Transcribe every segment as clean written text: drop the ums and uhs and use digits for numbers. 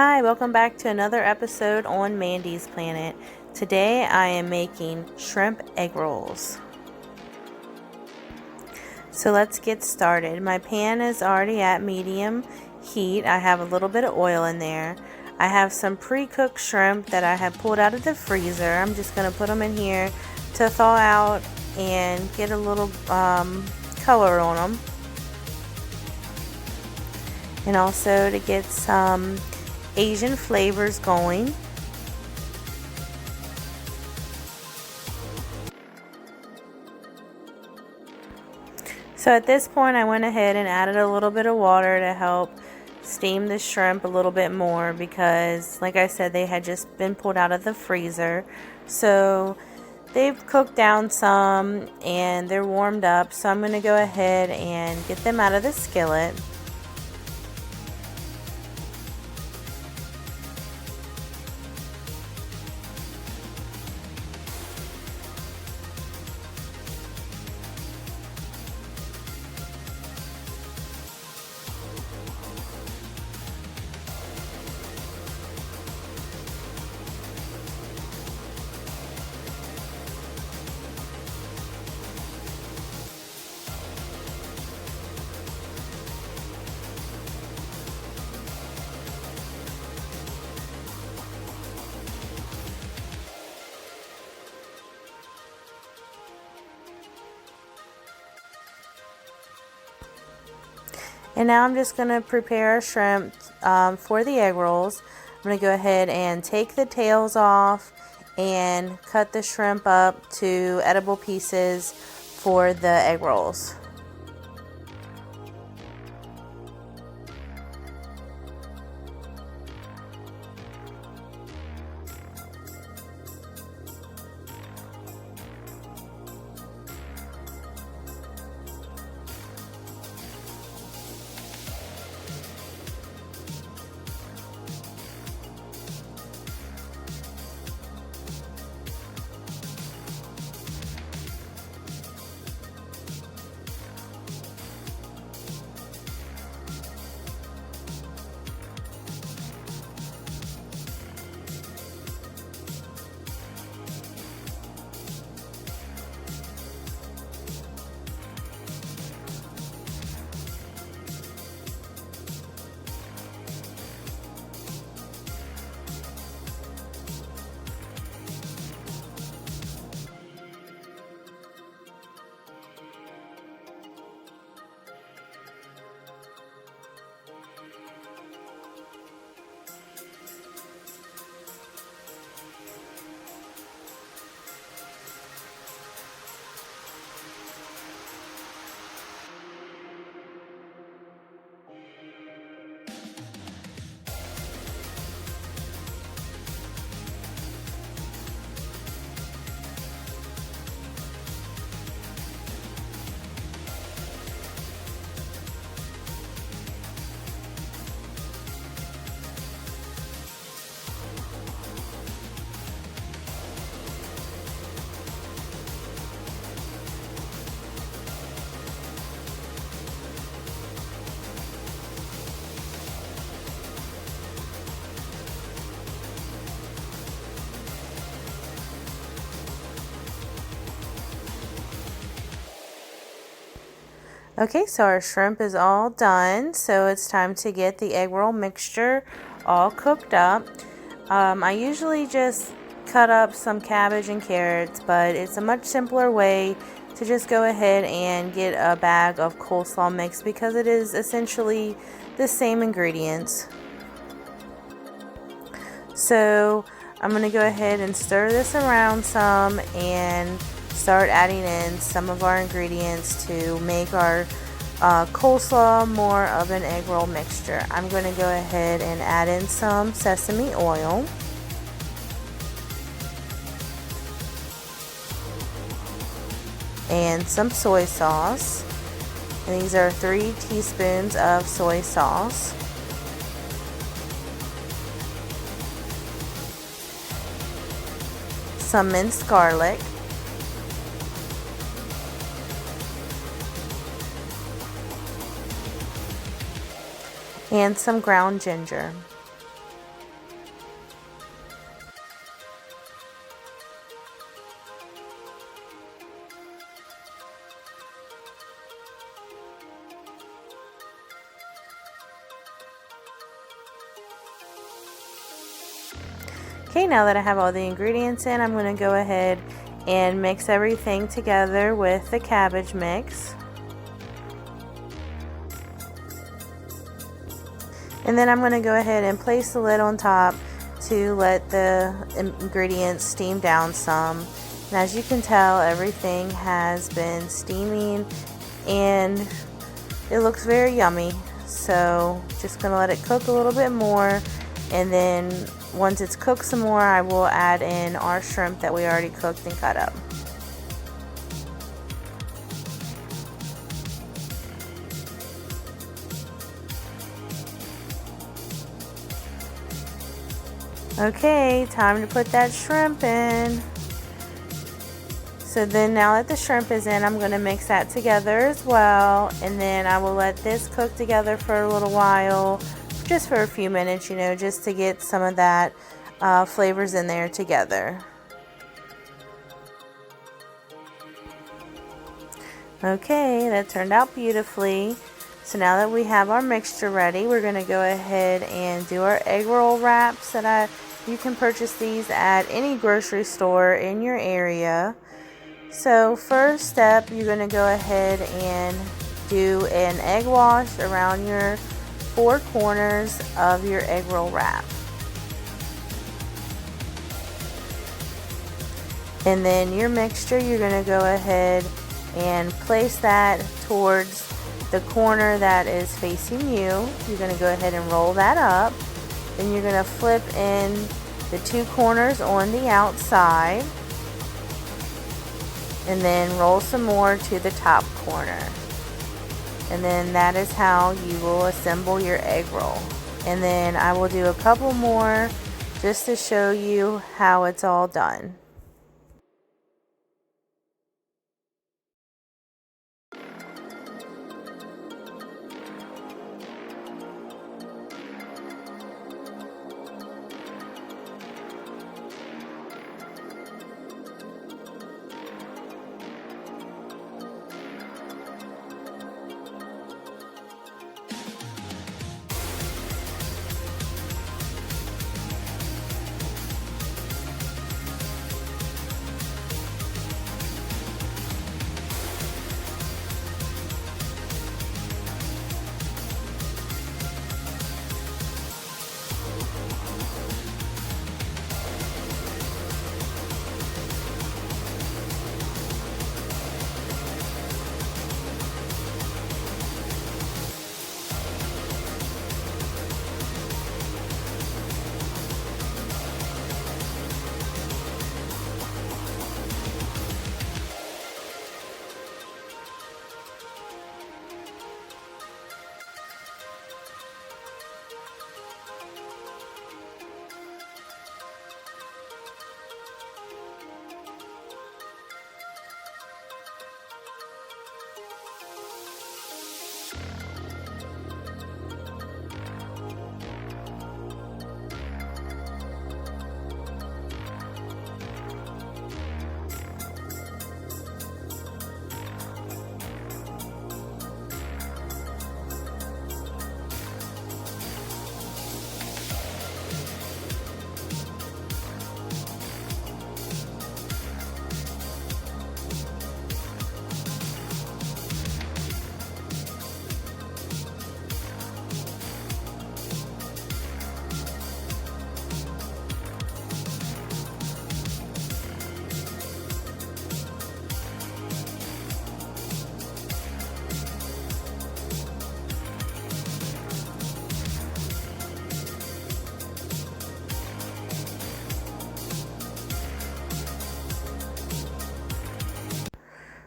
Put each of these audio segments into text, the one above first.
Hi, welcome back to another episode on Mandy's Planet. Today I am making shrimp egg rolls. So let's get started. My pan is already at medium heat. I have a little bit of oil in there. I have some pre-cooked shrimp that I have pulled out of the freezer. I'm just going to put them in here to thaw out and get a little color on them. And also to get some Asian flavors going. So at this point I went ahead and added a little bit of water to help steam the shrimp a little bit more because, like I said, they had just been pulled out of the freezer. So they've cooked down some and they're warmed up. So I'm going to go ahead and get them out of the skillet. And now I'm just going to prepare shrimp for the egg rolls. I'm going to go ahead and take the tails off and cut the shrimp up to edible pieces for the egg rolls. Okay, so our shrimp is all done, so it's time to get the egg roll mixture all cooked up. I usually just cut up some cabbage and carrots, but it's a much simpler way to just go ahead and get a bag of coleslaw mix because it is essentially the same ingredients. So I'm going to go ahead and stir this around some and start adding in some of our ingredients to make our coleslaw more of an egg roll mixture. I'm going to go ahead and add in some sesame oil. And some soy sauce. And these are 3 teaspoons of soy sauce. Some minced garlic. and some ground ginger. Okay, now that I have all the ingredients in, I'm going to go ahead and mix everything together with the cabbage mix. And then I'm going to go ahead and place the lid on top to let the ingredients steam down some. And as you can tell, everything has been steaming and it looks very yummy. So just going to let it cook a little bit more, and then once it's cooked some more, I will add in our shrimp that we already cooked and cut up. Okay, time to put that shrimp in. So then now that the shrimp is in, I'm going to mix that together as well, and then I will let this cook together for a little while, just for a few minutes, you know, just to get some of that flavors in there together. Okay, that turned out beautifully. So now that we have our mixture ready, we're going to go ahead and do our egg roll wraps. You can purchase these at any grocery store in your area. So first step, you're going to go ahead and do an egg wash around your 4 corners of your egg roll wrap. And then your mixture, you're going to go ahead and place that towards the corner that is facing you. You're going to go ahead and roll that up. Then you're going to flip in the 2 corners on the outside, and then roll some more to the top corner. And then that is how you will assemble your egg roll. And then I will do a couple more just to show you how it's all done.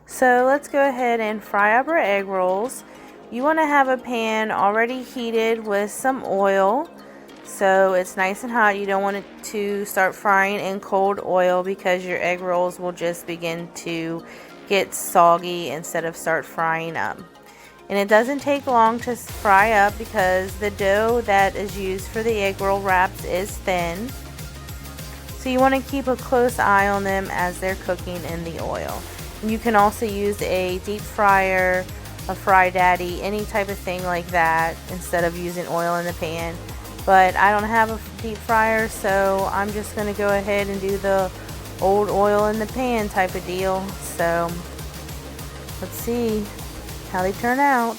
So let's go ahead and fry up our egg rolls. You want to have a pan already heated with some oil, so it's nice and hot. You don't want it to start frying in cold oil because your egg rolls will just begin to get soggy instead of start frying up. And it doesn't take long to fry up because the dough that is used for the egg roll wraps is thin. So you want to keep a close eye on them as they're cooking in the oil. You can also use a deep fryer, a Fry Daddy, any type of thing like that instead of using oil in the pan. but I don't have a deep fryer, so I'm just going to go ahead and do the old oil in the pan type of deal. So let's see how they turn out.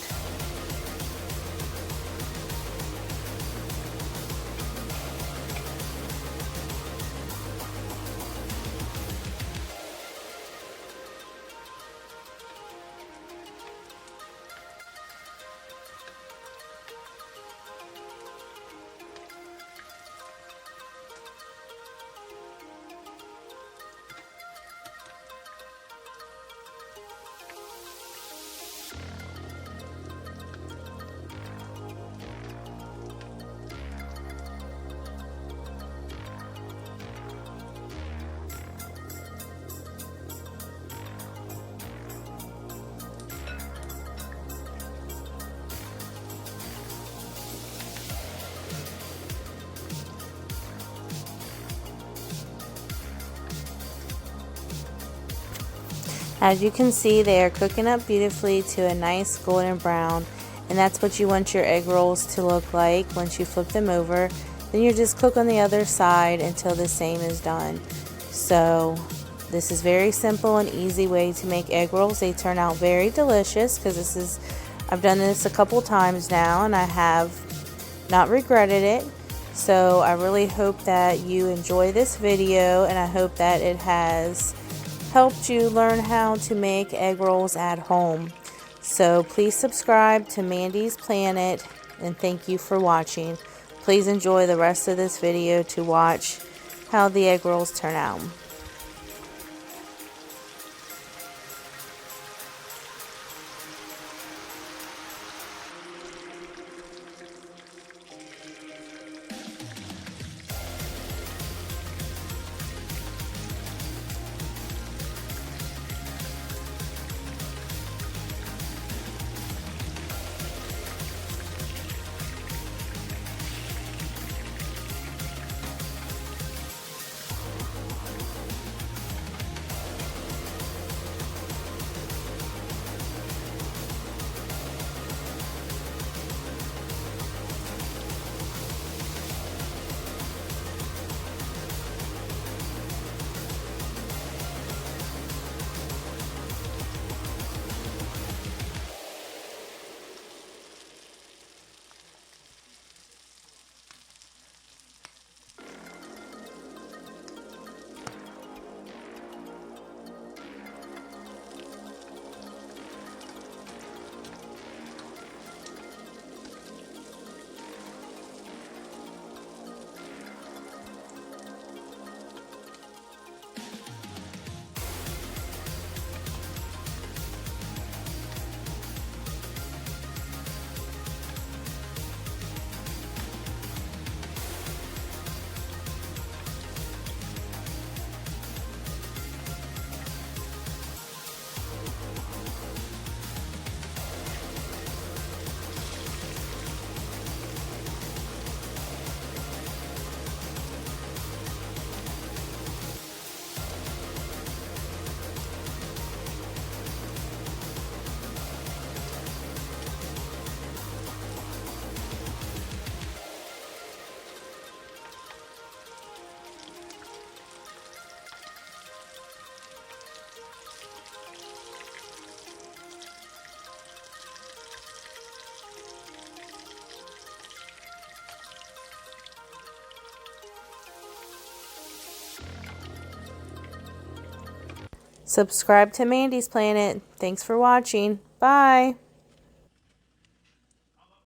As you can see, they are cooking up beautifully to a nice golden brown, and that's what you want your egg rolls to look like once you flip them over. Then you just cook on the other side until the same is done. So this is very simple and easy way to make egg rolls. They turn out very delicious because I've done this a couple times now and I have not regretted it. So I really hope that you enjoy this video, and I hope that it has helped you learn how to make egg rolls at home. So please subscribe to Mandy's Planet, and thank you for watching. Please enjoy the rest of this video to watch how the egg rolls turn out. Subscribe to Mandy's Planet. Thanks for watching. Bye.